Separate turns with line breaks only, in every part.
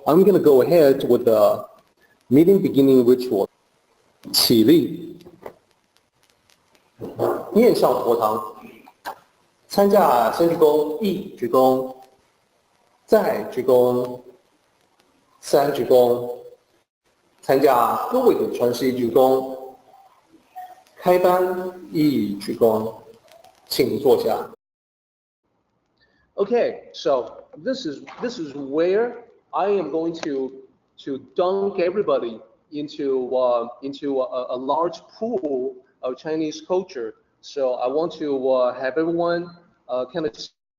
I'm going to go ahead with the meeting beginning ritual. 起立，面向佛堂，参加先鞠躬，一鞠躬，再鞠躬，三鞠躬，参加各位的传习鞠躬，开班一鞠躬，请坐下。Okay, so this is where I am going to dunk everybody into a large pool of Chinese culture. So I want to have everyone kind of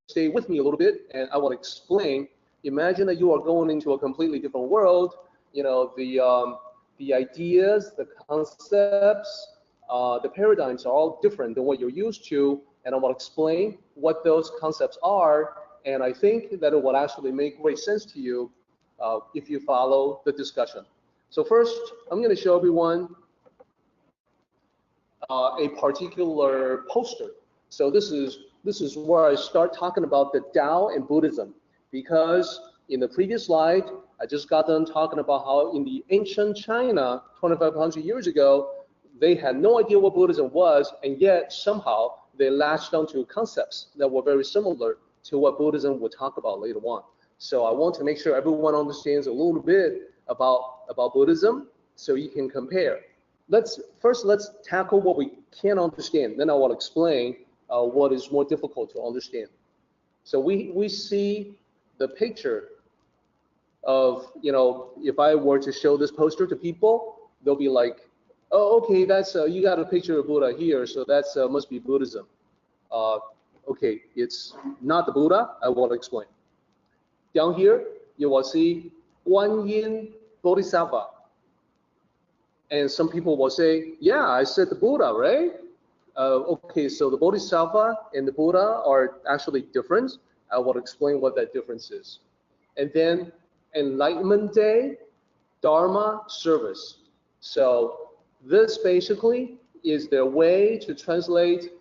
stay with me a little bit, and I will explain. Imagine that you are going into a completely different world. You know, the ideas, the concepts, the paradigms are all different than what you're used to, and I will explain what those concepts are. And I think that it will actually make great sense to you if you follow the discussion. So first, I'm going to show everyone a particular poster. So this is where I start talking about the Tao and Buddhism, because in the previous slide, I just got done talking about how in the ancient China, 2,500 years ago, they had no idea what Buddhism was, and yet somehow they latched onto concepts that were very similar to what Buddhism would talk about later on. So I want to make sure everyone understands a little bit about Buddhism so you can compare. Let's tackle what we can't understand. Then I will explain what is more difficult to understand. So we see the picture of, you know, if I were to show this poster to people, they'll be like, oh, okay, that's you got a picture of Buddha here, so that's must be Buddhism. Okay, it's not the Buddha. I will explain. Down here, you will see Guan Yin Bodhisattva. And some people will say, yeah, I said the Buddha, right? Okay, so the Bodhisattva and the Buddha are actually different. I will explain what that difference is. And then Enlightenment Day, Dharma service. So this basically is their way to translate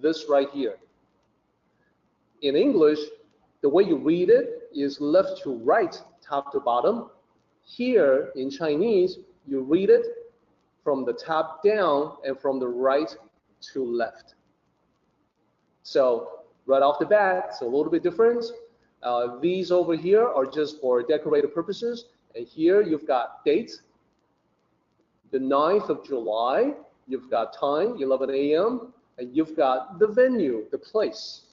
this right here. In English, the way you read it is left to right, top to bottom. Here in Chinese, you read it from the top down and from the right to left. So right off the bat, it's a little bit different. These over here are just for decorative purposes. And here you've got date, the 9th of July. You've got time, 11 a.m. And you've got the venue, the place,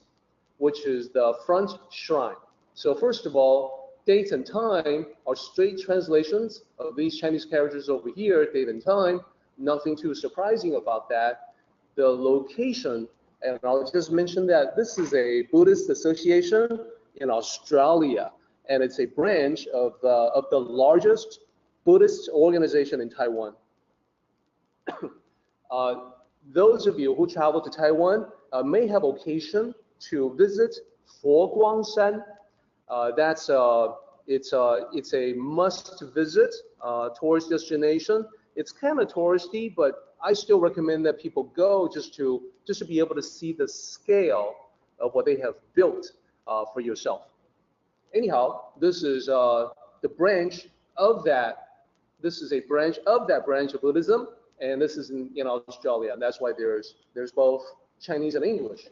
which is the front shrine. So first of all, date and time are straight translations of these Chinese characters over here, date and time. Nothing too surprising about that. The location, and I'll just mention that this is a Buddhist association in Australia, and it's a branch of the largest Buddhist organization in Taiwan. Those of you who travel to Taiwan may have occasion to visit Foguangshan. It's a must visit tourist destination. It's kind of touristy, but I still recommend that people go just to be able to see the scale of what they have built for yourself. Anyhow, this is the branch of that. This is a branch of that branch of Buddhism, and this is in Australia. And that's why there's both Chinese and English.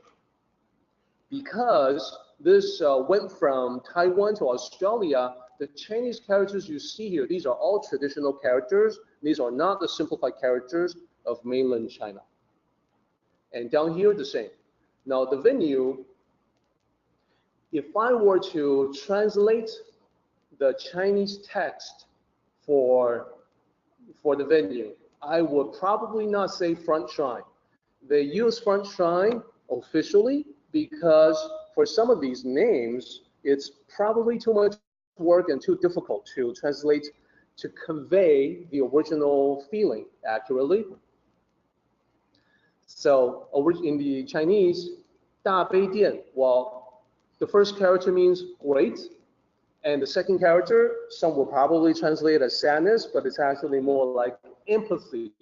Because this went from Taiwan to Australia, the Chinese characters you see here, these are all traditional characters. These are not the simplified characters of mainland China. And down here, the same. Now, the venue, if I were to translate the Chinese text for the venue, I would probably not say front shrine. They use front shrine officially because for some of these names, it's probably too much work and too difficult to translate to convey the original feeling accurately. So in the Chinese, 大悲殿, well, the first character means great, and the second character, some will probably translate as sadness, but it's actually more like empathy.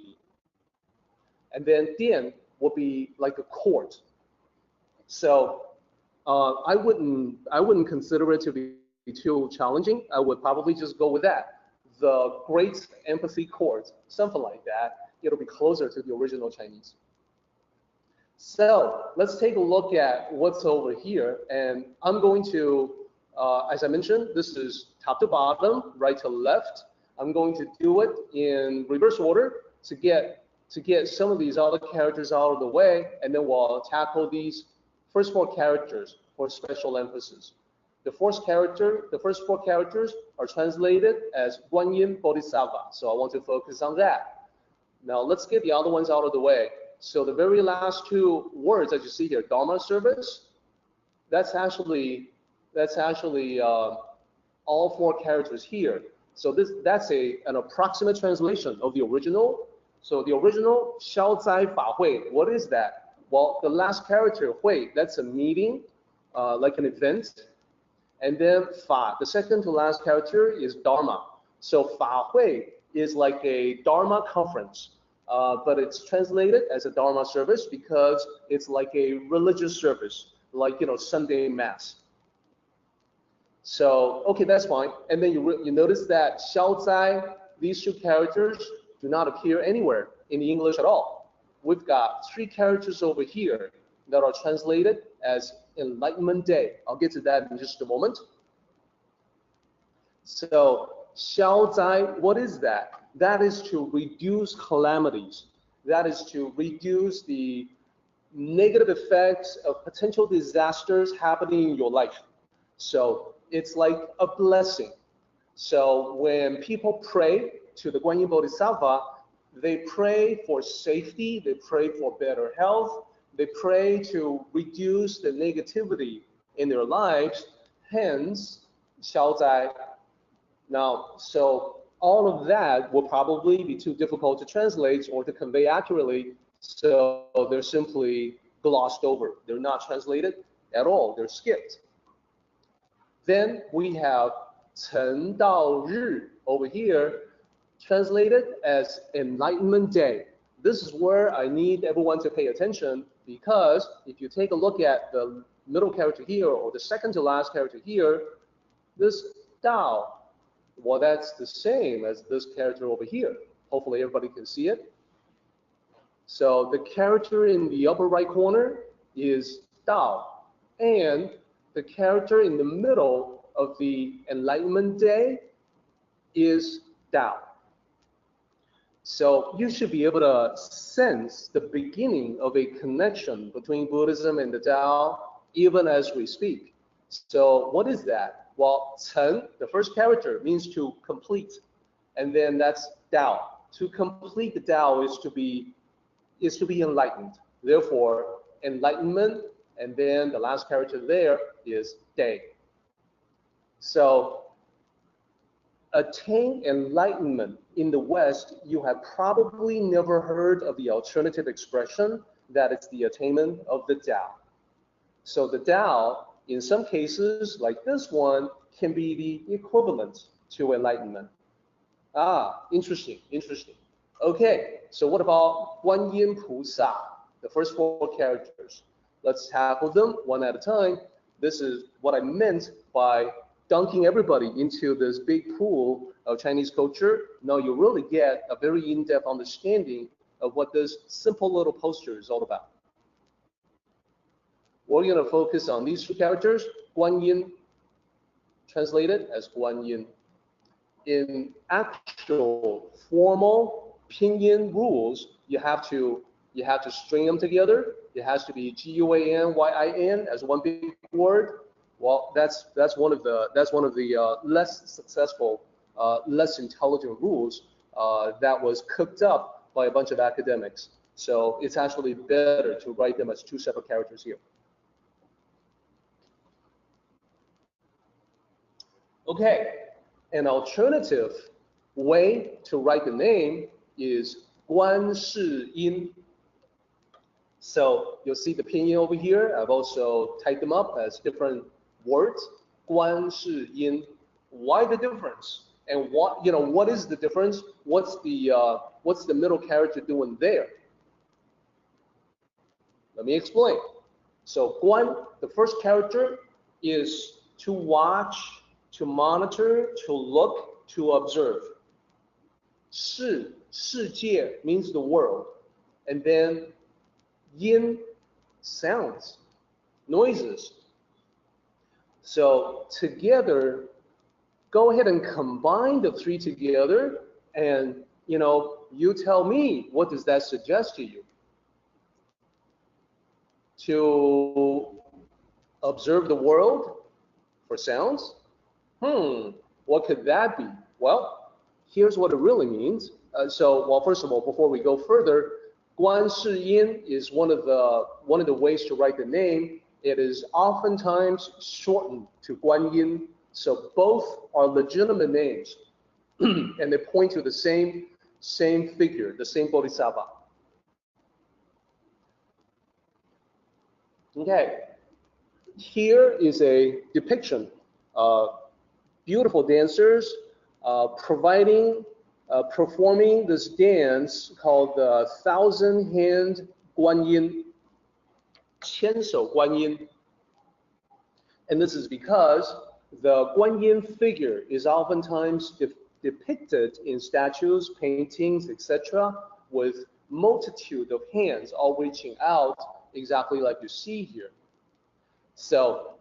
And then dian will be like a court. So I wouldn't consider it to be too challenging, I would probably just go with that. The Great Empathy Court, something like that. It'll be closer to the original Chinese. So let's take a look at what's over here. And I'm going to, as I mentioned, this is top to bottom, right to left. I'm going to do it in reverse order to get some of these other characters out of the way, and then we'll tackle these first four characters for special emphasis. The first four characters are translated as Guanyin Bodhisattva, so I want to focus on that. Now let's get the other ones out of the way. So the very last two words that you see here, Dharma service, that's actually all four characters here. So that's an approximate translation of the original. So the original, Xiao Zai Fa Hui, what is that? Well, the last character, Hui, that's a meeting, like an event. And then Fa, the second to last character is Dharma. So Fa Hui is like a Dharma conference, but it's translated as a Dharma service because it's like a religious service, like, Sunday Mass. So, okay, that's fine. And then you notice that Xiao Zai, these two characters do not appear anywhere in the English at all. We've got three characters over here that are translated as Enlightenment Day. I'll get to that in just a moment. So, Xiao Zai, what is that? That is to reduce calamities. That is to reduce the negative effects of potential disasters happening in your life. So, it's like a blessing. So when people pray to the Guanyin Bodhisattva, they pray for safety, they pray for better health, they pray to reduce the negativity in their lives, hence, Xiao Zai. Now, so all of that will probably be too difficult to translate or to convey accurately, so they're simply glossed over. They're not translated at all, they're skipped. Then we have Chen Dao Ri over here, translated as Enlightenment Day. This is where I need everyone to pay attention, because if you take a look at the middle character here or the second to last character here, this Dao, well, that's the same as this character over here. Hopefully everybody can see it. So the character in the upper right corner is Dao, and the character in the middle of the Enlightenment Day is Dao. So you should be able to sense the beginning of a connection between Buddhism and the Tao, even as we speak. So what is that? Well, Chen, the first character, means to complete, and then that's Dao. To complete the Tao is to be enlightened. Therefore, enlightenment, and then the last character there is Day. So attain enlightenment in the West, you have probably never heard of the alternative expression that it's the attainment of the Tao. So the Tao, in some cases, like this one, can be the equivalent to enlightenment. Ah, interesting, interesting. Okay, so what about Guanyin Pusa, the first four characters? Let's tackle them one at a time. This is what I meant by dunking everybody into this big pool of Chinese culture. Now you really get a very in-depth understanding of what this simple little poster is all about. We're going to focus on these two characters, Guanyin, translated as Guanyin. In actual formal pinyin rules, you have to string them together. It has to be Guanyin as one big word. Well, that's one of the less successful, less intelligent rules that was cooked up by a bunch of academics. So it's actually better to write them as two separate characters here. Okay, an alternative way to write the name is Guan Shi Yin. So you'll see the pinyin over here. I've also typed them up as different words. Guan Shi Yin. Why the difference? And what is the difference? What's the middle character doing there? Let me explain. So Guan, the first character, is to watch to monitor, to look, to observe. 世界 means the world. And then yin, sounds, noises. So together, go ahead and combine the three together, and you tell me, what does that suggest to you? To observe the world for sounds? What could that be? Well, here's what it really means. Well, first of all, before we go further, Guan Shi Yin is one of the ways to write the name. It is oftentimes shortened to Guan Yin. So both are legitimate names, and they point to the same figure, the same Bodhisattva. Okay, here is a depiction of beautiful dancers performing this dance called the 1,000-hand Guan Yin, 千手 Guan Yin. And this is because the Guan Yin figure is oftentimes depicted in statues, paintings, etc., with multitude of hands all reaching out, exactly like you see here. So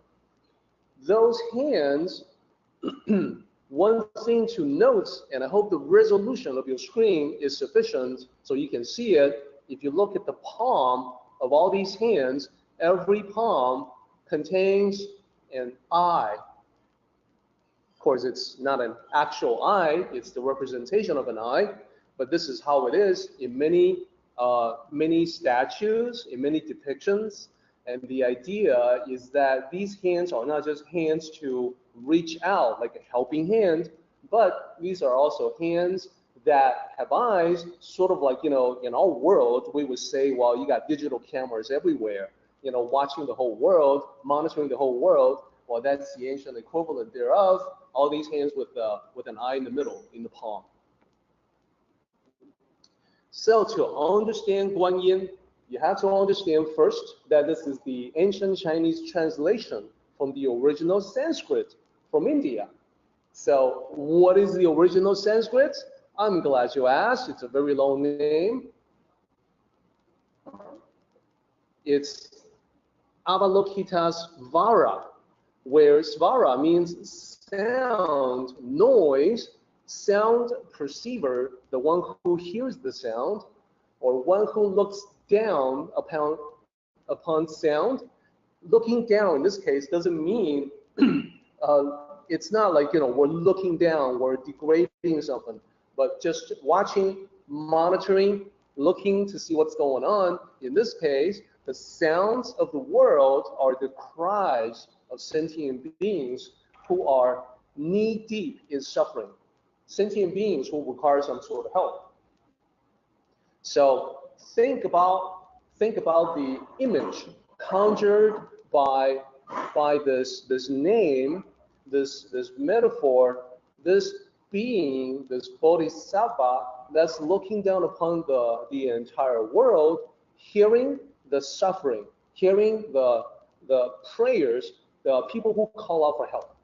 those hands, one thing to note, and I hope the resolution of your screen is sufficient so you can see it. If you look at the palm of all these hands, every palm contains an eye. Of course, it's not an actual eye, it's the representation of an eye, but this is how it is in many statues, in many depictions. And the idea is that these hands are not just hands to reach out, like a helping hand, but these are also hands that have eyes, sort of like, in our world, we would say, well, you got digital cameras everywhere, watching the whole world, monitoring the whole world. Well, that's the ancient equivalent thereof, all these hands with an eye in the middle, in the palm. So to understand Guan Yin, you have to understand first that this is the ancient Chinese translation from the original Sanskrit from India. So what is the original Sanskrit? I'm glad you asked. It's a very long name. It's Avalokitesvara, where svara means sound, noise, sound perceiver, the one who hears the sound, or one who looks down upon sound. Looking down in this case doesn't mean it's not like we're looking down, we're degrading something, but just watching, monitoring, looking to see what's going on. In this case, the sounds of the world are the cries of sentient beings who are knee-deep in suffering, sentient beings who require some sort of help. So think about the image conjured by this name, this metaphor, this being, this Bodhisattva that's looking down upon the entire world, hearing the suffering, hearing the prayers, the people who call out for help,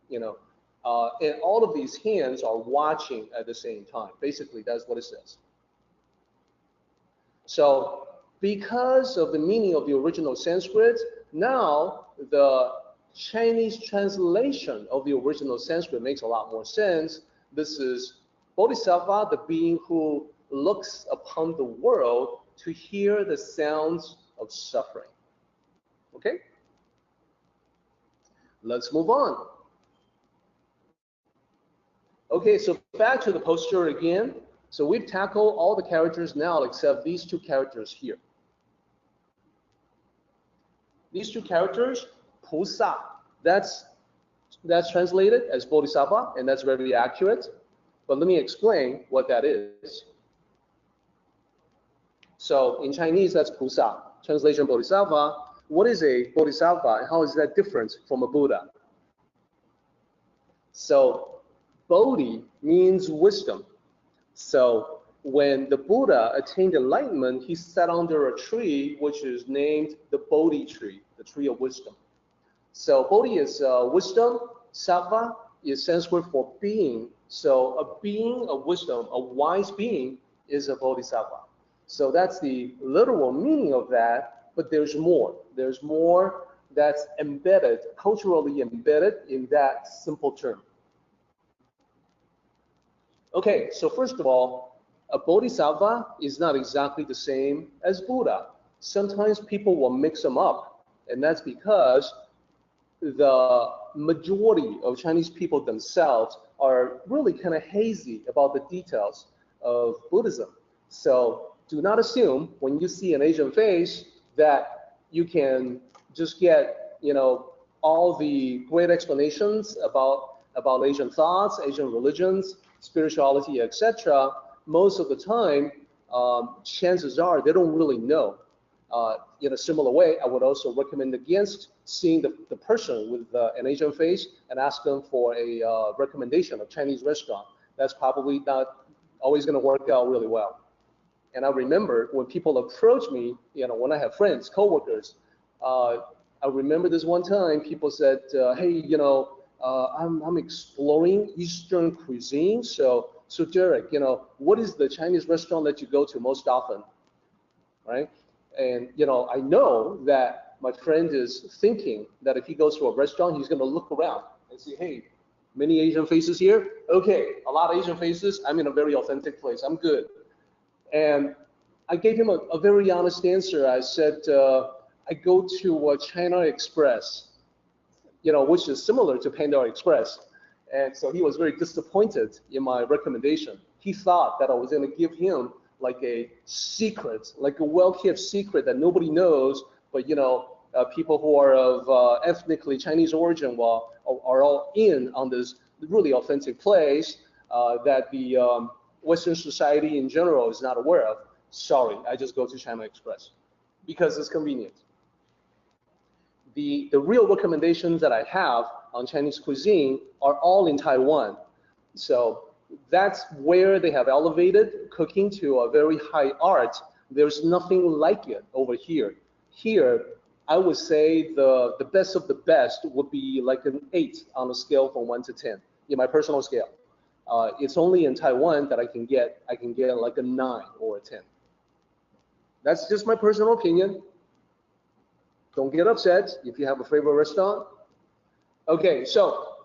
and all of these hands are watching at the same time. Basically, that's what it says. So because of the meaning of the original Sanskrit, now the Chinese translation of the original Sanskrit makes a lot more sense. This is Bodhisattva, the being who looks upon the world to hear the sounds of suffering. Okay? Let's move on. Okay, so back to the posture again. So we've tackled all the characters now except these two characters here. These two characters, Pusa, that's translated as Bodhisattva, and that's very accurate. But let me explain what that is. So in Chinese, that's Pusa, translation Bodhisattva. What is a Bodhisattva, and how is that different from a Buddha? So Bodhi means wisdom. So when the Buddha attained enlightenment, he sat under a tree which is named the Bodhi tree, the tree of wisdom. So Bodhi is wisdom, Sattva, is Sanskrit for being. So a being of wisdom, a wise being, is a bodhisattva. So that's the literal meaning of that, but there's more. There's more that's embedded, culturally embedded in that simple term. Okay, so first of all, a bodhisattva is not exactly the same as Buddha. Sometimes people will mix them up, and that's because the majority of Chinese people themselves are really kind of hazy about the details of Buddhism. So do not assume when you see an Asian face that you can just get, all the great explanations about Asian thoughts, Asian religions, spirituality, etc. Most of the time, chances are they don't really know. In a similar way, I would also recommend against seeing the person with an Asian face and ask them for a recommendation of Chinese restaurant. That's probably not always going to work out really well. And I remember when people approach me, when I have friends, coworkers, I remember this one time people said, hey, I'm exploring Eastern cuisine. So Derek, what is the Chinese restaurant that you go to most often, right? And, I know that my friend is thinking that if he goes to a restaurant, he's going to look around and see, hey, many Asian faces here? Okay, a lot of Asian faces. I'm in a very authentic place. I'm good. And I gave him a very honest answer. I said, I go to China Express, which is similar to Pandora Express. And so he was very disappointed in my recommendation. He thought that I was going to give him like a secret, like a well-kept secret that nobody knows, but people who are of ethnically Chinese origin are all in on this really authentic place that the Western society in general is not aware of. Sorry, I just go to China Express because it's convenient. The real recommendations that I have on Chinese cuisine are all in Taiwan. So that's where they have elevated cooking to a very high art. There's nothing like it over here. Here, I would say the best of the best would be like an 8 on a scale from 1 to 10 in my personal scale. It's only in Taiwan that I can get like a 9 or a 10. That's just my personal opinion. Don't get upset if you have a favorite restaurant. Okay, so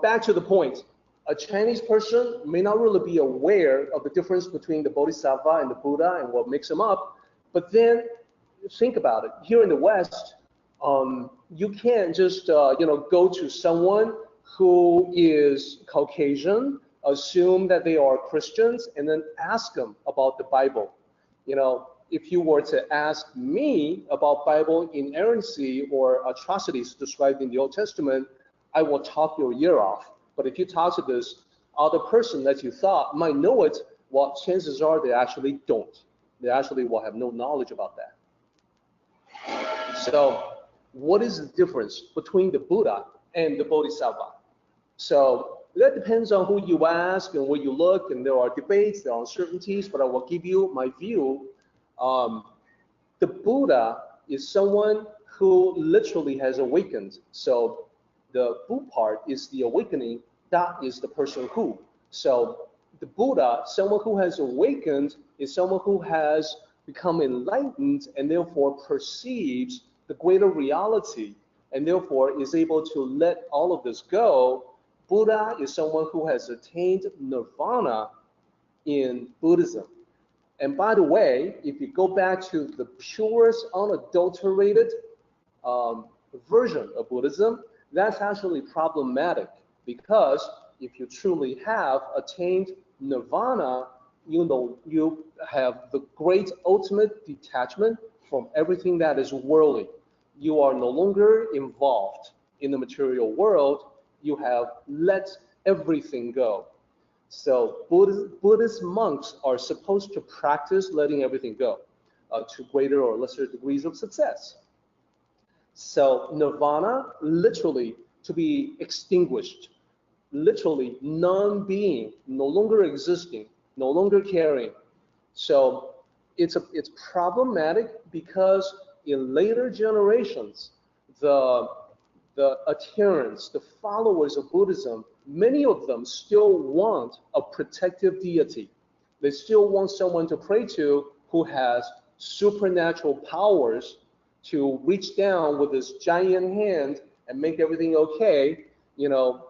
back to the point. A Chinese person may not really be aware of the difference between the Bodhisattva and the Buddha and what makes them up, but then think about it. Here in the West, you can't just go to someone who is Caucasian, assume that they are Christians, and then ask them about the Bible. If you were to ask me about Bible inerrancy or atrocities described in the Old Testament, I will talk your ear off. But if you talk to this other person that you thought might know it, well, chances are they actually don't. They actually will have no knowledge about that. So what is the difference between the Buddha and the Bodhisattva? So that depends on who you ask and where you look, and there are debates, there are uncertainties, but I will give you my view. The Buddha is someone who literally has awakened. So the Bu part is the awakening, that is the person who. So the Buddha, someone who has awakened, is someone who has become enlightened and therefore perceives the greater reality and therefore is able to let all of this go. Buddha is someone who has attained nirvana in Buddhism. And by the way, if you go back to the purest, unadulterated version of Buddhism, that's actually problematic, because if you truly have attained nirvana, you have the great ultimate detachment from everything that is worldly. You are no longer involved in the material world. You have let everything go. So Buddhist monks are supposed to practice letting everything go to greater or lesser degrees of success. So nirvana, literally to be extinguished, literally non-being, no longer existing, no longer caring. So it's problematic because in later generations, the adherents, the followers of Buddhism many of them still want a protective deity. They still want someone to pray to who has supernatural powers to reach down with this giant hand and make everything okay,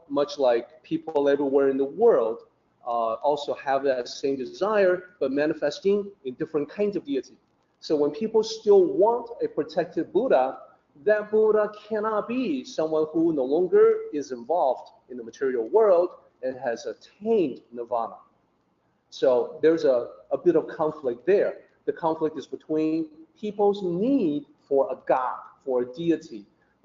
much like people everywhere in the world also have that same desire, but manifesting in different kinds of deity. So when people still want a protective Buddha, that Buddha cannot be someone who no longer is involved in the material world and has attained nirvana. So there's a bit of conflict there. The conflict is between people's need for a God, for a deity,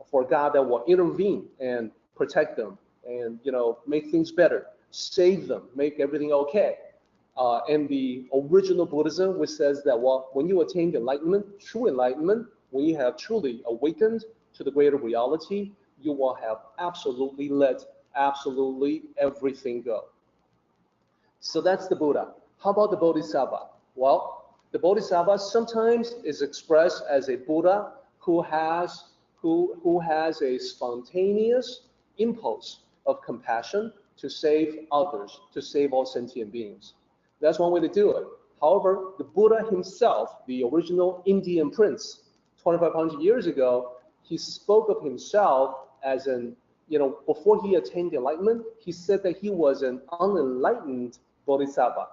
for a God that will intervene and protect them and, make things better, save them, make everything okay. And the original Buddhism, which says that, well, when you attain enlightenment, true enlightenment, when you have truly awakened to the greater reality, you will have absolutely let absolutely everything go. So that's the Buddha. How about the Bodhisattva? Well, the Bodhisattva sometimes is expressed as a Buddha who has a spontaneous impulse of compassion to save others, to save all sentient beings. That's one way to do it. However, the Buddha himself, the original Indian prince, 2,500 years ago, he spoke of himself as before he attained enlightenment, he said that he was an unenlightened Bodhisattva.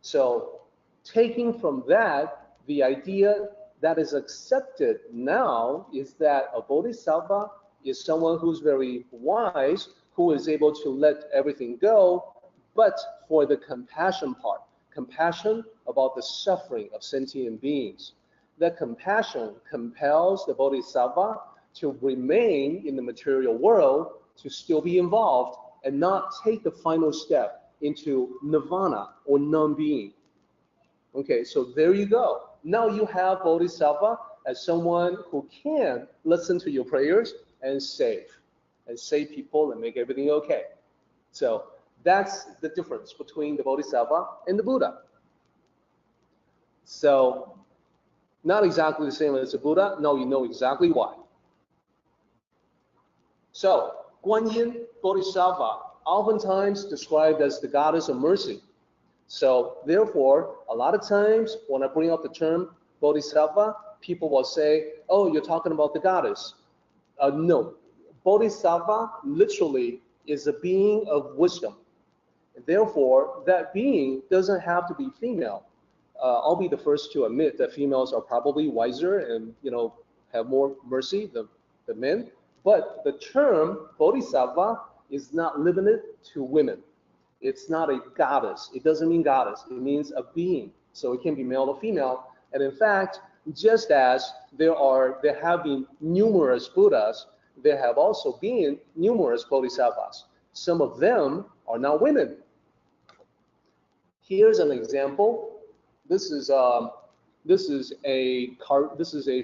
So taking from that, the idea that is accepted now is that a Bodhisattva is someone who's very wise, who is able to let everything go, but for the compassion part, compassion about the suffering of sentient beings. That compassion compels the Bodhisattva to remain in the material world, to still be involved, and not take the final step into nirvana or non-being. Okay, so there you go. Now you have Bodhisattva as someone who can listen to your prayers and save people and make everything okay. So that's the difference between the Bodhisattva and the Buddha. So not exactly the same as the Buddha. Now you know exactly why. So Guan Yin Bodhisattva, oftentimes described as the goddess of mercy. So therefore, a lot of times when I bring up the term Bodhisattva, people will say, oh, you're talking about the goddess. No, Bodhisattva literally is a being of wisdom. Therefore, that being doesn't have to be female. I'll be the first to admit that females are probably wiser and have more mercy than men. But the term Bodhisattva is not limited to women. It's not a goddess. It doesn't mean goddess. It means a being. So it can be male or female. And in fact, just as there have been numerous Buddhas, there have also been numerous Bodhisattvas. Some of them are now women. Here's an example. This is a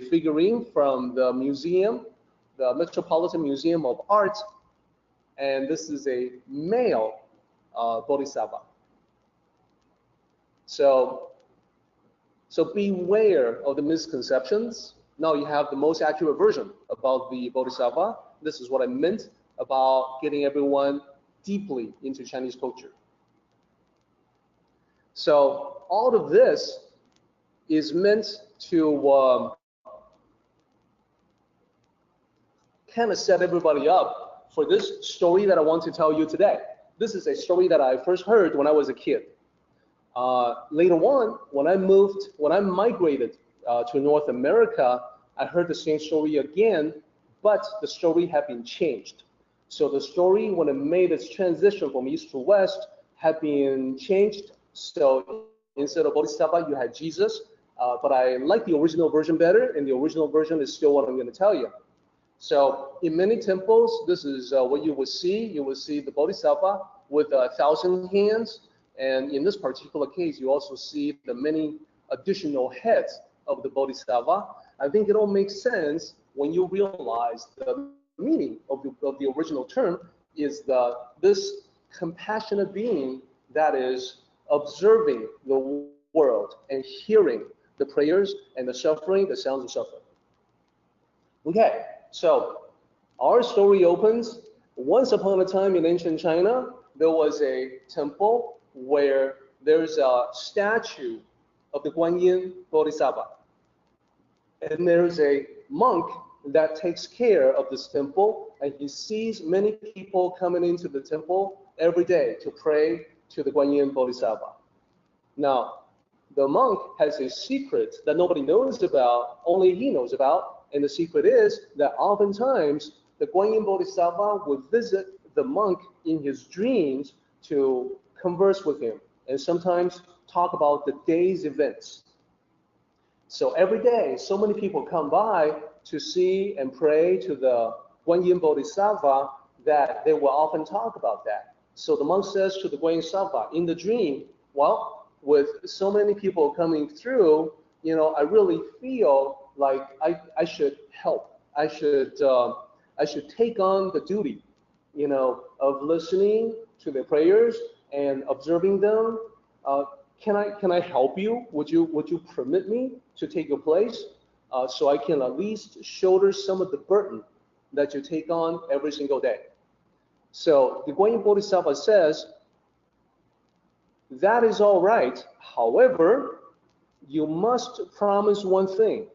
figurine from the museum, the Metropolitan Museum of Art, and this is a male Bodhisattva. So beware of the misconceptions. Now you have the most accurate version about the Bodhisattva. This is what I meant about getting everyone deeply into Chinese culture. So all of this is meant to kind of set everybody up for this story that I want to tell you today. This is a story that I first heard when I was a kid. Later on, when I migrated to North America, I heard the same story again, but the story had been changed. So the story, when it made its transition from east to west, had been changed. So instead of Bodhisattva, you had Jesus, but I like the original version better, and the original version is still what I'm going to tell you. So in many temples, this is what you will see. You will see the Bodhisattva with 1,000 hands. And in this particular case, you also see the many additional heads of the Bodhisattva. I think it all makes sense when you realize the meaning of the original term is this compassionate being that is observing the world and hearing the prayers and the suffering, the sounds of suffering. Okay, so our story opens Once upon a time in ancient China, there was a temple where there's a statue of the Guanyin Bodhisattva. And there's a monk that takes care of this temple, and he sees many people coming into the temple every day to pray to the Guanyin Bodhisattva. Now, the monk has a secret that nobody knows about, only he knows about, and the secret is that oftentimes the Guanyin Bodhisattva would visit the monk in his dreams to converse with him, and sometimes talk about the day's events. So every day, so many people come by to see and pray to the Guanyin Bodhisattva that they will often talk about that. So the monk says to the Guanyin Bodhisattva in the dream, well, with so many people coming through, I really feel like I should help. I should take on the duty, of listening to their prayers and observing them. Can I help you? Would you permit me to take your place, so I can at least shoulder some of the burden that you take on every single day? So the Guanyin Bodhisattva says, that is all right. However, you must promise one thing.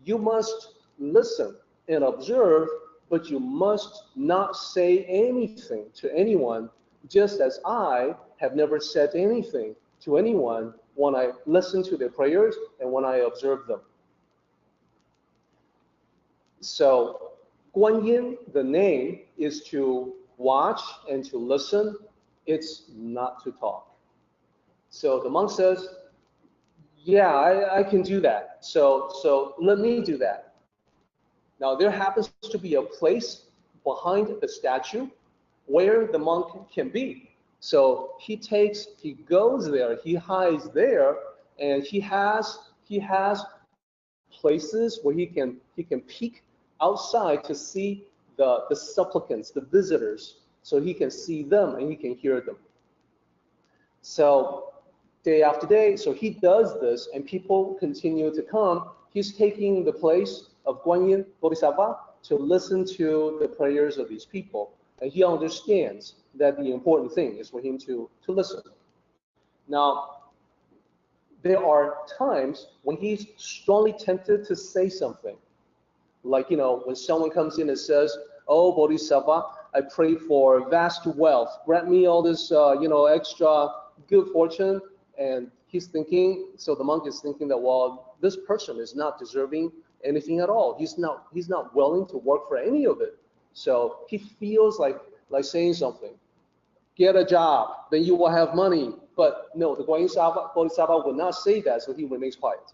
You must listen and observe, but you must not say anything to anyone, just as I have never said anything to anyone when I listen to their prayers and when I observe them. So Guanyin, the name, is to watch and to listen. It's not to talk. So the monk says, yeah, I can do that. So let me do that. Now there happens to be a place behind the statue where the monk can be. So he goes there, he hides there, and he has places where he can peek outside to see the supplicants, the visitors, so he can see them and he can hear them. So day after day, so he does this, and people continue to come. He's taking the place of Guanyin Bodhisattva to listen to the prayers of these people. And he understands that the important thing is for him to listen. Now, there are times when he's strongly tempted to say something. Like, when someone comes in and says, oh, Bodhisattva, I pray for vast wealth. Grant me all this, extra good fortune. And he's thinking, so the monk is thinking that, well, this person is not deserving anything at all. He's not willing to work for any of it. So he feels like saying something. Get a job, then you will have money. But no, the Guanyin Bodhisattva will not say that, so he remains quiet.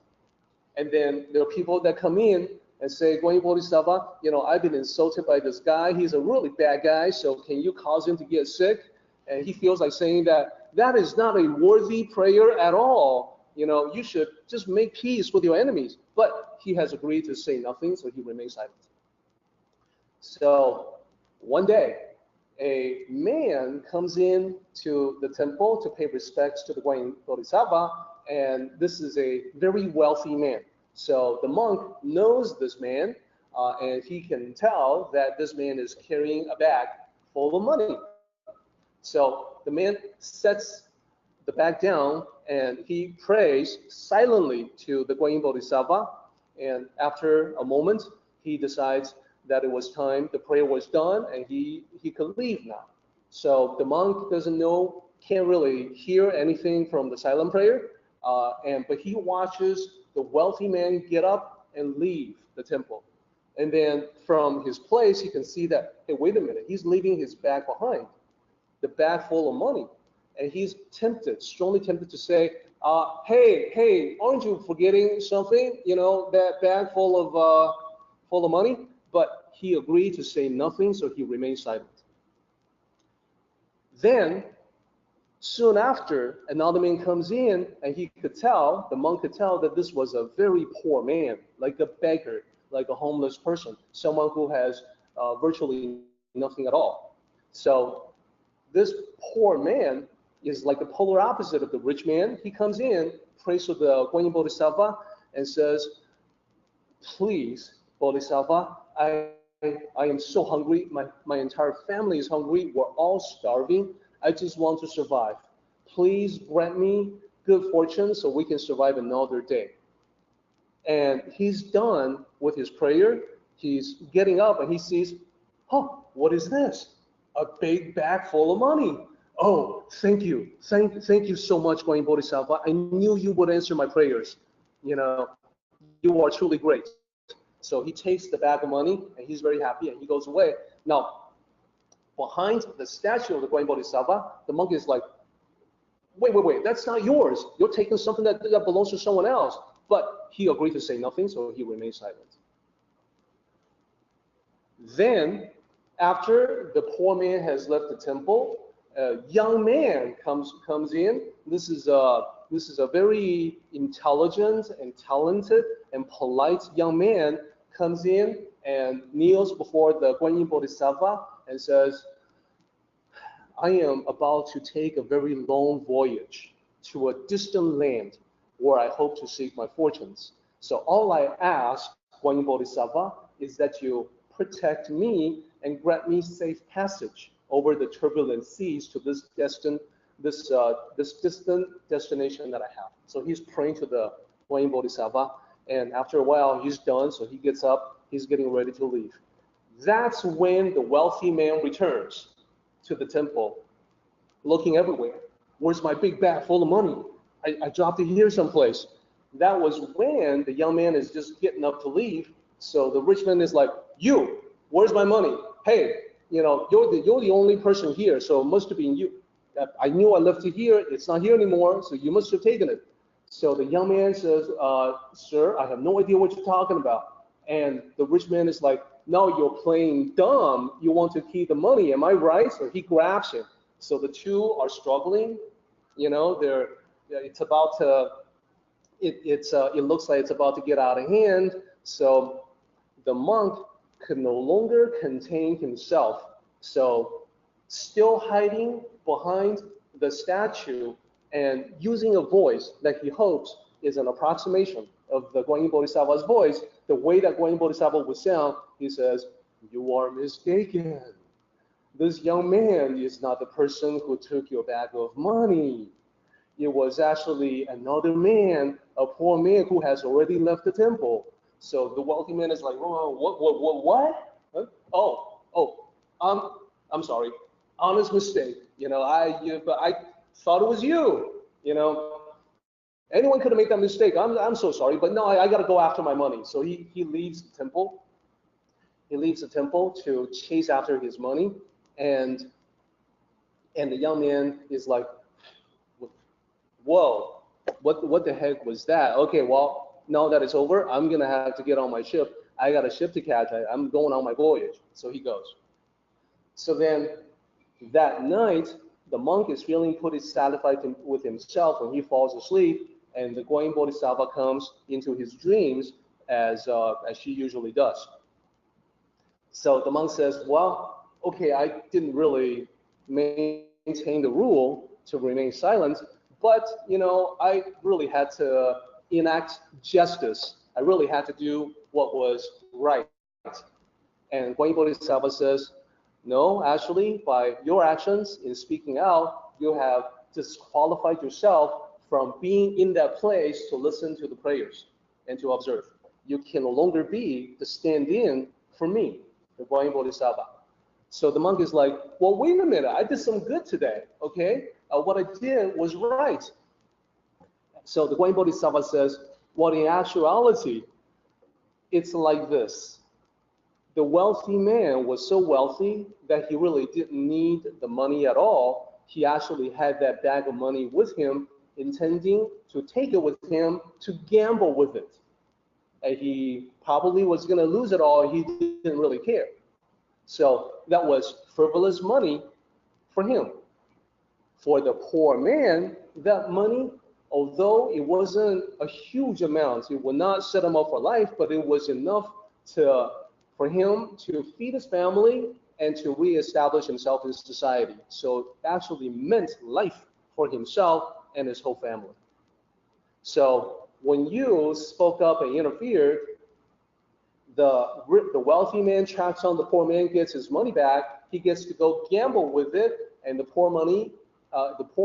And then there are people that come in and say, Guanyin Bodhisattva, I've been insulted by this guy. He's a really bad guy, so can you cause him to get sick? And he feels like saying that is not a worthy prayer at all. You should just make peace with your enemies. But he has agreed to say nothing, so he remains silent. So one day, a man comes in to the temple to pay respects to the Guanyin Bodhisattva, and this is a very wealthy man. So the monk knows this man, and he can tell that this man is carrying a bag full of money. So the man sets the bag down, and he prays silently to the Guanyin Bodhisattva, and after a moment, he decides that it was time, the prayer was done, and he could leave now. So the monk can't really hear anything from the silent prayer, but he watches the wealthy man get up and leave the temple. And then from his place, he can see that, hey, wait a minute, he's leaving his bag behind, the bag full of money. And he's strongly tempted to say, hey, aren't you forgetting something? That bag full of money? But he agreed to say nothing, so he remained silent. Then, soon after, another man comes in, and the monk could tell that this was a very poor man, like a beggar, like a homeless person, someone who has virtually nothing at all. So this poor man is like the polar opposite of the rich man. He comes in, prays to the Guanyin Bodhisattva, and says, please, Bodhisattva, I I am so hungry. My entire family is hungry. We're all starving. I just want to survive. Please grant me good fortune so we can survive another day. And he's done with his prayer. He's getting up and he sees, oh, what is this? A big bag full of money. Oh, thank you. Thank you so much, Guanyin Bodhisattva. I knew you would answer my prayers. You know, you are truly great. So he takes the bag of money and he's very happy and he goes away. Now, behind the statue of the Guanyin Bodhisattva, the monk is like, wait, that's not yours. You're taking something that belongs to someone else. But he agreed to say nothing, so he remained silent. Then, after the poor man has left the temple, a young man comes in. This is a very intelligent and talented and polite young man comes in and kneels before the Guanyin Bodhisattva and says, I am about to take a very long voyage to a distant land where I hope to seek my fortunes. So all I ask, Guanyin Bodhisattva, is that you protect me and grant me safe passage over the turbulent seas to this distant destination that I have. So he's praying to the Guanyin Bodhisattva, and after a while he's done, so he gets up, he's getting ready to leave. That's when the wealthy man returns to the temple, looking everywhere. Where's my big bag full of money? I dropped it here someplace. That was when the young man is just getting up to leave. So the rich man is like, you, where's my money? Hey, you know, you're the only person here, so it must have been you. I knew I left it here. It's not here anymore, so you must have taken it. So the young man says, sir, I have no idea what you're talking about. And the rich man is like, no, you're playing dumb. You want to keep the money. Am I right? So he grabs him. So the two are struggling. You know, it's about to, it looks like it's about to get out of hand. So the monk could no longer contain himself. So still hiding behind the statue and using a voice that he hopes is an approximation of the Guanyin Bodhisattva's voice, the way that Guanyin Bodhisattva would sound, he says, you are mistaken. This young man is not the person who took your bag of money. It was actually another man, a poor man who has already left the temple. So the wealthy man is like, oh, what? Huh? I'm sorry. Honest mistake. You know, I thought it was you. You know, anyone could have made that mistake. I'm so sorry, but no, I got to go after my money. So he leaves the temple. He leaves the temple to chase after his money, and the young man is like, whoa, what the heck was that? Okay, well, now that it's over, I'm gonna have to get on my ship. I got a ship to catch. I'm going on my voyage. So he goes. So then that night, the monk is feeling pretty satisfied with himself when he falls asleep, and the Guanyin Bodhisattva comes into his dreams as she usually does. So the monk says, well, okay, I didn't really maintain the rule to remain silent, but, you know, I really had to enact justice. I really had to do what was right. And Guanyin Bodhisattva says, no, actually, by your actions in speaking out, you have disqualified yourself from being in that place to listen to the prayers and to observe. You can no longer be the stand-in for me, the Guanyin Bodhisattva. So the monk is like, well, wait a minute, I did some good today, okay? What I did was right. So the Guanyin Bodhisattva says, well, in actuality, it's like this. The wealthy man was so wealthy that he really didn't need the money at all. He actually had that bag of money with him, intending to take it with him to gamble with it. And he probably was going to lose it all. He didn't really care. So that was frivolous money for him. For the poor man, that money, although it wasn't a huge amount, it would not set him up for life, but it was enough for him to feed his family and to reestablish himself in society. So it actually meant life for himself and his whole family. So when you spoke up and interfered, the wealthy man tracks on the poor man, gets his money back. He gets to go gamble with it, and the poor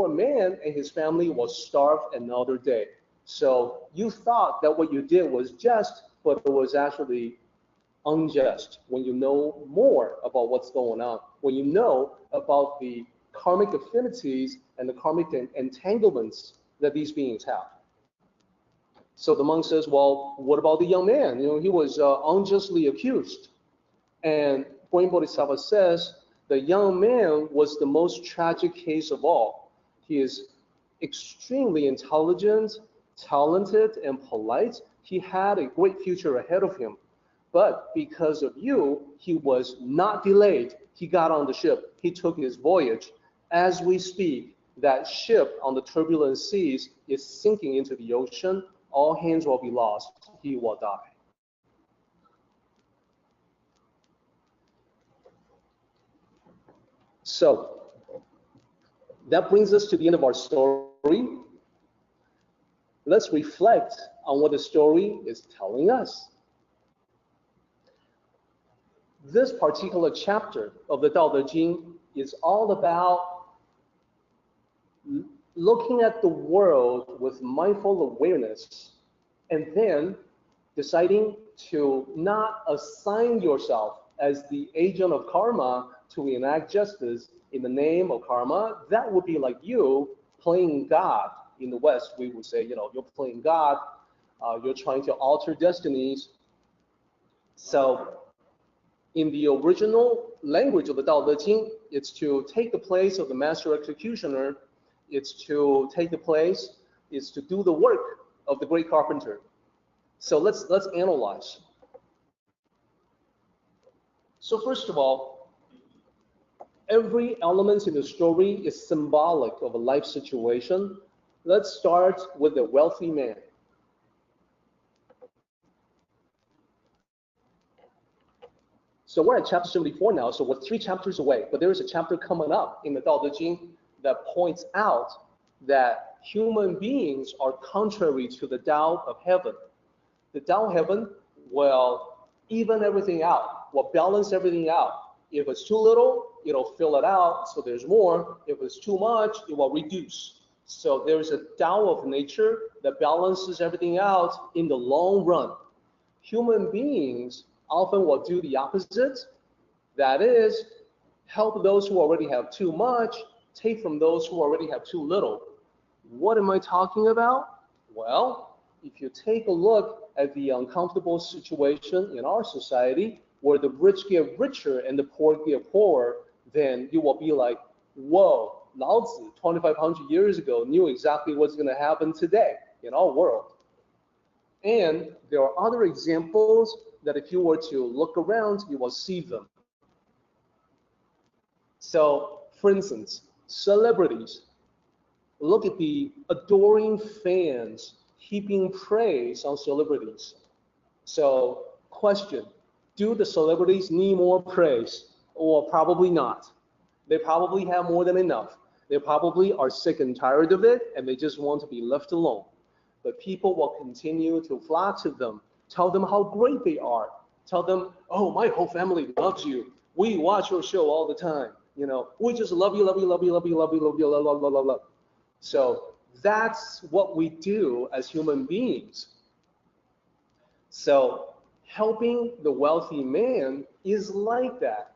man and his family was starved another day. So you thought that what you did was just, but it was actually unjust when you know more about what's going on, when you know about the karmic affinities and the karmic entanglements that these beings have. So the monk says, well, what about the young man? He was unjustly accused. And Point Bodhisattva says, the young man was the most tragic case of all. He is extremely intelligent, talented, and polite. He had a great future ahead of him. But because of you, he was not delayed. He got on the ship. He took his voyage. As we speak, that ship on the turbulent seas is sinking into the ocean. All hands will be lost. He will die. So that brings us to the end of our story. Let's reflect on what the story is telling us. This particular chapter of the Tao Te Ching is all about looking at the world with mindful awareness and then deciding to not assign yourself as the agent of karma to enact justice in the name of karma. That would be like you playing God. In the West, we would say, you're playing God, you're trying to alter destinies. So in the original language of the Tao Te Ching, it's to take the place of the master executioner. It's to take the place, it's to do the work of the great carpenter. So let's analyze. So first of all, every element in the story is symbolic of a life situation. Let's start with the wealthy man. So we're at chapter 74 now, so we're 3 chapters away, but there is a chapter coming up in the Tao Te Ching that points out that human beings are contrary to the Tao of heaven. The Tao of heaven will even everything out, will balance everything out. If it's too little, it'll fill it out, so there's more. If it's too much, it will reduce. So there's a Tao of nature that balances everything out in the long run. Human beings often will do the opposite. That is, help those who already have too much, take from those who already have too little. What am I talking about? Well, if you take a look at the uncomfortable situation in our society, where the rich get richer and the poor get poorer, then you will be like, whoa, Lao Tzu 2,500 years ago knew exactly what's going to happen today in our world. And there are other examples that if you were to look around, you will see them. So, for instance, celebrities. Look at the adoring fans heaping praise on celebrities. So, question, do the celebrities need more praise? Or probably not. They probably have more than enough. They probably are sick and tired of it, and they just want to be left alone. But people will continue to flock to them, tell them how great they are, tell them, oh, my whole family loves you. We watch your show all the time. We just love you, love you, love you, love you, love you, love you, love, love, love, love, love. So that's what we do as human beings. So helping the wealthy man is like that.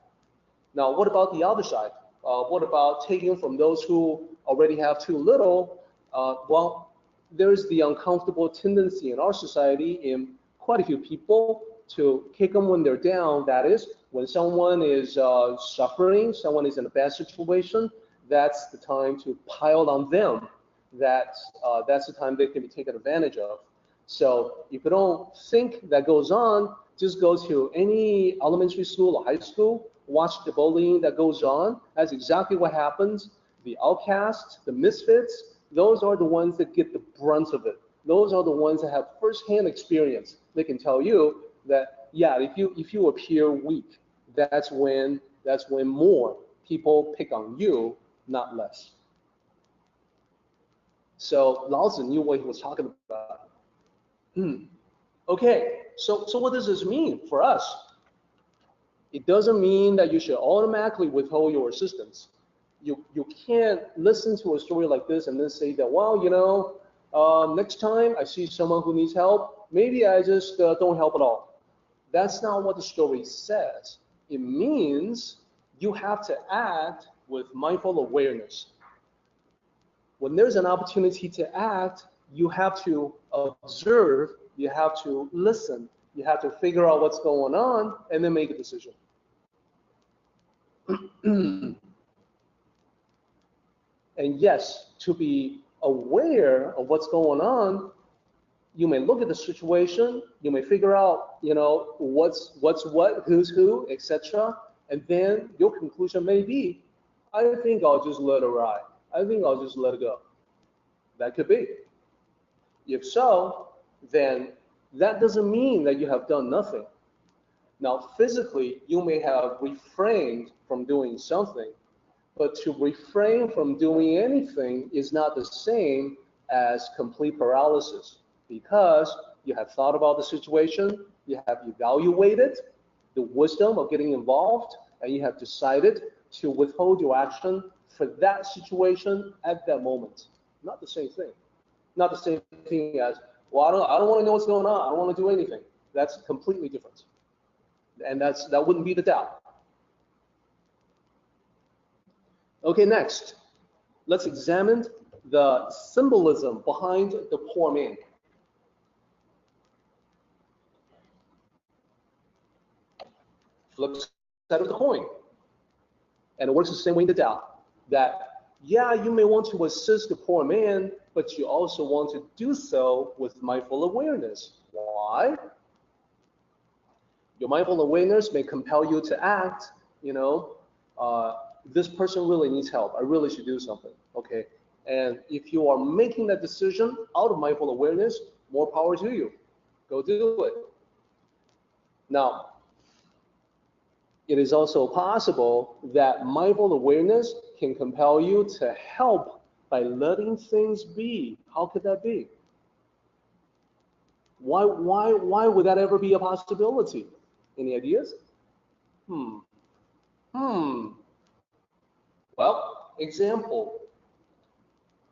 Now, what about the other side? What about taking from those who already have too little? Well, there's the uncomfortable tendency in our society in quite a few people to kick them when they're down. That is, when someone is suffering, someone is in a bad situation, that's the time to pile on them. That's the time they can be taken advantage of. So if you don't think that goes on, just go to any elementary school or high school, watch the bullying that goes on. That's exactly what happens. The outcasts, the misfits, those are the ones that get the brunt of it. Those are the ones that have firsthand experience. They can tell you that, yeah, if you appear weak, that's when more people pick on you, not less. So Lao Tzu knew what he was talking about. Okay, so what does this mean for us? It doesn't mean that you should automatically withhold your assistance. You can't listen to a story like this and then say that, well, you know, next time I see someone who needs help, maybe I just don't help at all. That's not what the story says. It means you have to act with mindful awareness. When there's an opportunity to act, you have to observe, you have to listen, you have to figure out what's going on, and then make a decision. And yes, to be aware of what's going on, you may look at the situation, you may figure out, you know, what's what, who's who, etc. And then your conclusion may be, I think I'll just let it ride. I think I'll just let it go. That could be. If so, then that doesn't mean that you have done nothing. Now, physically, you may have refrained from doing something, but to refrain from doing anything is not the same as complete paralysis, because you have thought about the situation, you have evaluated the wisdom of getting involved, and you have decided to withhold your action for that situation at that moment. Not the same thing. Not the same thing as, well, I don't want to know what's going on. I don't want to do anything. That's completely different. And that wouldn't be the Tao. Okay, next, let's examine the symbolism behind the poor man. Flip side of the coin. And it works the same way in the Tao. That, yeah, you may want to assist the poor man, but you also want to do so with mindful awareness. Why? Your mindful awareness may compel you to act, you know, this person really needs help. I really should do something, okay? And if you are making that decision out of mindful awareness, more power to you. Go do it. Now, it is also possible that mindful awareness can compel you to help by letting things be. How could that be? Why would that ever be a possibility? Any ideas? Well, example.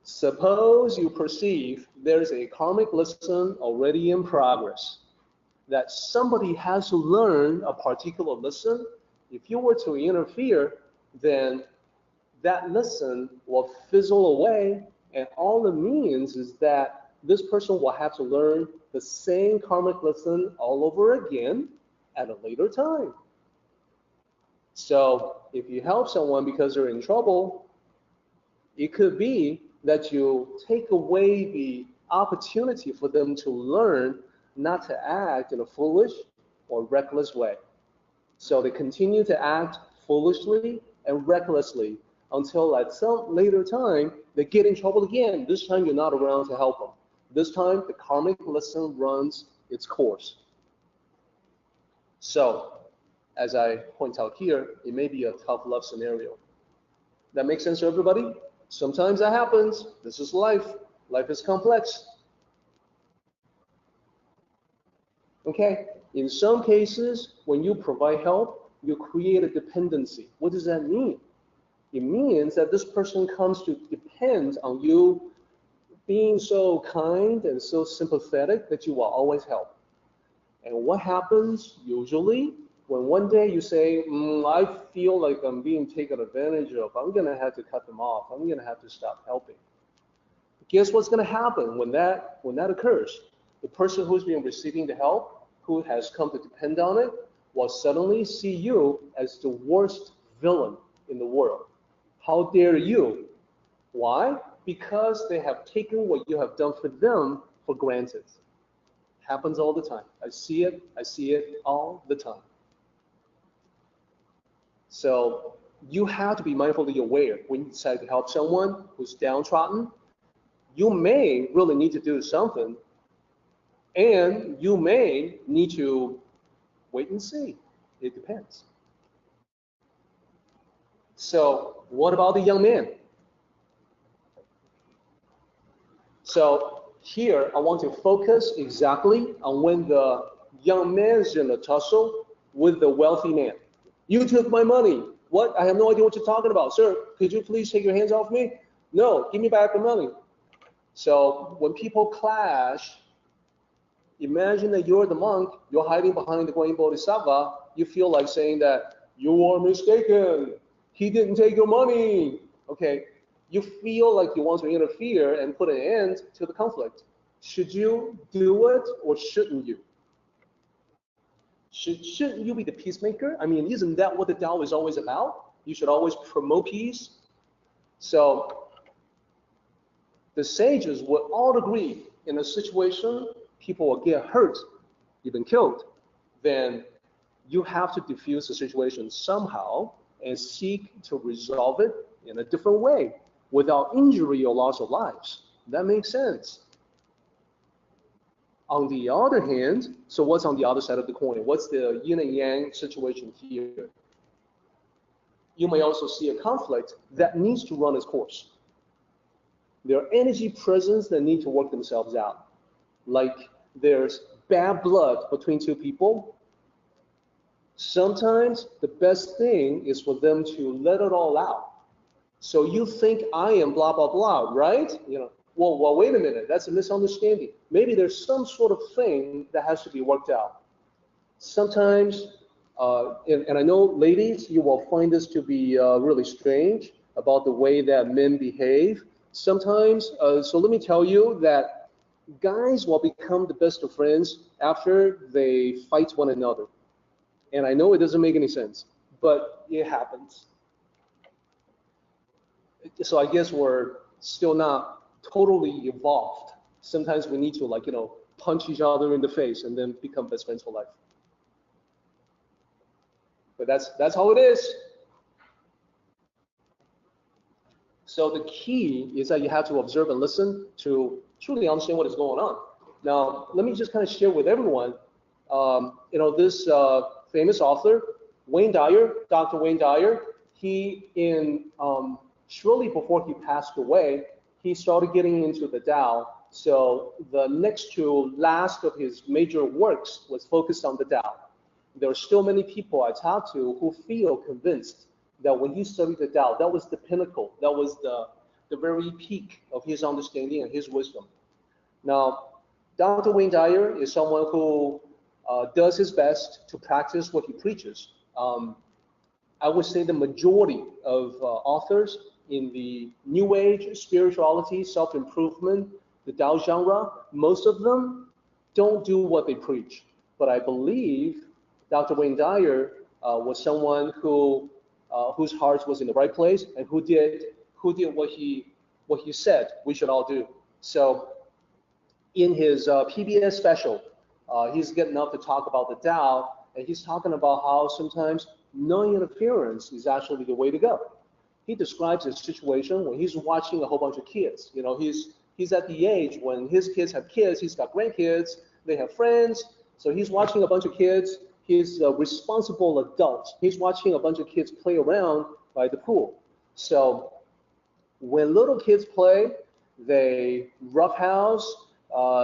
Suppose you perceive there's a karmic lesson already in progress, that somebody has to learn a particular lesson. If you were to interfere, then that lesson will fizzle away, and all it means is that this person will have to learn the same karmic lesson all over again at a later time. So if you help someone because they're in trouble, it could be that you take away the opportunity for them to learn not to act in a foolish or reckless way. So they continue to act foolishly and recklessly until at some later time they get in trouble again. This time you're not around to help them. This time the karmic lesson runs its course. So, as I point out here, it may be a tough love scenario. That makes sense to everybody? Sometimes that happens. This is life. Life is complex. Okay? In some cases, when you provide help, you create a dependency. What does that mean? It means that this person comes to depend on you being so kind and so sympathetic that you will always help. And what happens usually when one day you say, I feel like I'm being taken advantage of, I'm going to have to cut them off, I'm going to have to stop helping. Guess what's going to happen when that occurs? The person who's been receiving the help, who has come to depend on it, will suddenly see you as the worst villain in the world. How dare you? Why? Because they have taken what you have done for them for granted. Happens all the time. I see it all the time. So you have to be mindfully aware when you decide to help someone who's downtrodden. You may really need to do something, and you may need to wait and see. It depends. So what about the young man? So here I want to focus exactly on when the young man's in a tussle with the wealthy man. You took my money. What? I have no idea what you're talking about. Sir, could you please take your hands off me? No, give me back the money. So when people clash, imagine that you're the monk, you're hiding behind the Great Bodhisattva, you feel like saying that you are mistaken. He didn't take your money. Okay, you feel like you want to interfere and put an end to the conflict. Should you do it or shouldn't you? Shouldn't you be the peacemaker? I mean, isn't that what the Tao is always about? You should always promote peace. So the sages would all agree in a situation people will get hurt, even killed, then you have to diffuse the situation somehow and seek to resolve it in a different way without injury or loss of lives. That makes sense. On the other hand, so what's on the other side of the coin? What's the yin and yang situation here? You may also see a conflict that needs to run its course. There are energy presence that need to work themselves out. Like there's bad blood between two people. Sometimes the best thing is for them to let it all out. So you think I am blah, blah, blah, right? You know, well, wait a minute, that's a misunderstanding. Maybe there's some sort of thing that has to be worked out. Sometimes, and I know ladies, you will find this to be really strange about the way that men behave. Sometimes, so let me tell you that guys will become the best of friends after they fight one another. And I know it doesn't make any sense, but it happens. So I guess we're still not totally evolved. Sometimes we need to, like, you know, punch each other in the face and then become best friends for life. But that's how it is. So the key is that you have to observe and listen to truly understand what is going on. Now, let me just kind of share with everyone, you know, this famous author, Wayne Dyer, Dr. Wayne Dyer, he shortly before he passed away, he started getting into the Tao. So the next to last of his major works was focused on the Tao. There are still many people I talk to who feel convinced that when he studied the Tao, that was the pinnacle, that was the very peak of his understanding and his wisdom. Now, Dr. Wayne Dyer is someone who does his best to practice what he preaches. I would say the majority of authors in the New Age, spirituality, self-improvement, the Tao genre, most of them don't do what they preach. But I believe Dr. Wayne Dyer was someone who whose heart was in the right place and who did what he said we should all do. So in his PBS special, he's getting up to talk about the Tao, and he's talking about how sometimes non-interference is actually the way to go. He describes a situation when he's watching a whole bunch of kids. You know, he's at the age when his kids have kids, he's got grandkids, they have friends, so he's watching a bunch of kids. He's a responsible adult. He's watching a bunch of kids play around by the pool. So when little kids play, they roughhouse,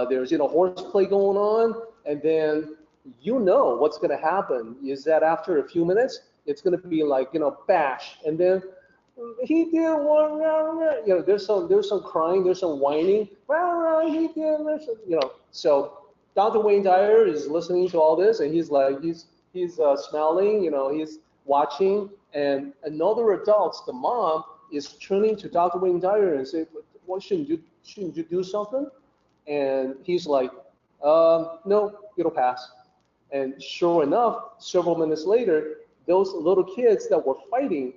there's, you know, horseplay going on, and then you know what's going to happen is that after a few minutes, it's going to be like, you know, bash, and then he did one, you know, there's some crying, there's some whining, he did, you know. So Dr. Wayne Dyer is listening to all this, and he's like, he's smiling, you know, he's watching, and another adult, the mom, is turning to Dr. Wayne Dyer and say, "What shouldn't you do something?" And he's like, "No, it'll pass." And sure enough, several minutes later, those little kids that were fighting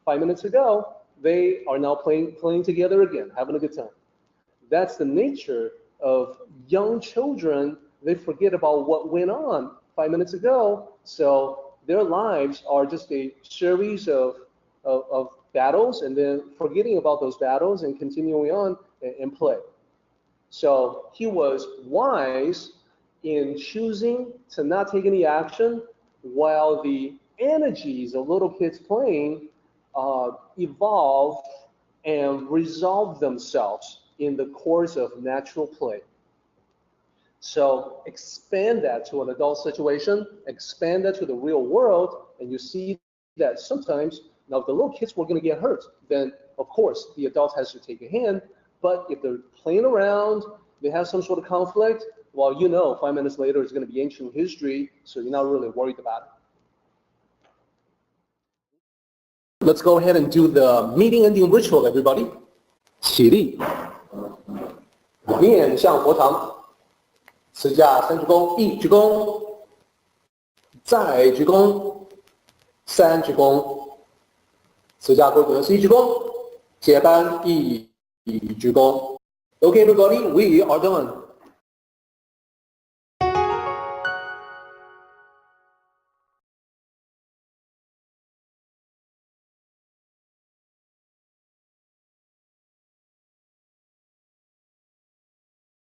5 minutes ago, they are now playing together again, having a good time. That's the nature of young children. They forget about what went on 5 minutes ago, so their lives are just a series of battles, and then forgetting about those battles and continuing on and play. So he was wise in choosing to not take any action while the energies of little kids playing evolve and resolve themselves in the course of natural play. So expand that to an adult situation, expand that to the real world, and you see that sometimes, now if the little kids were going to get hurt, then of course the adult has to take a hand. But if they're playing around, they have some sort of conflict, well, you know, 5 minutes later it's going to be ancient history, so you're not really worried about it. Let's go ahead and do the meeting ending ritual, everybody. 起立，面向佛堂，持架3鞠躬，一鞠躬，再鞠躬，3鞠躬，持架规则是一鞠躬，接班一鞠躬。Okay, everybody, we are done.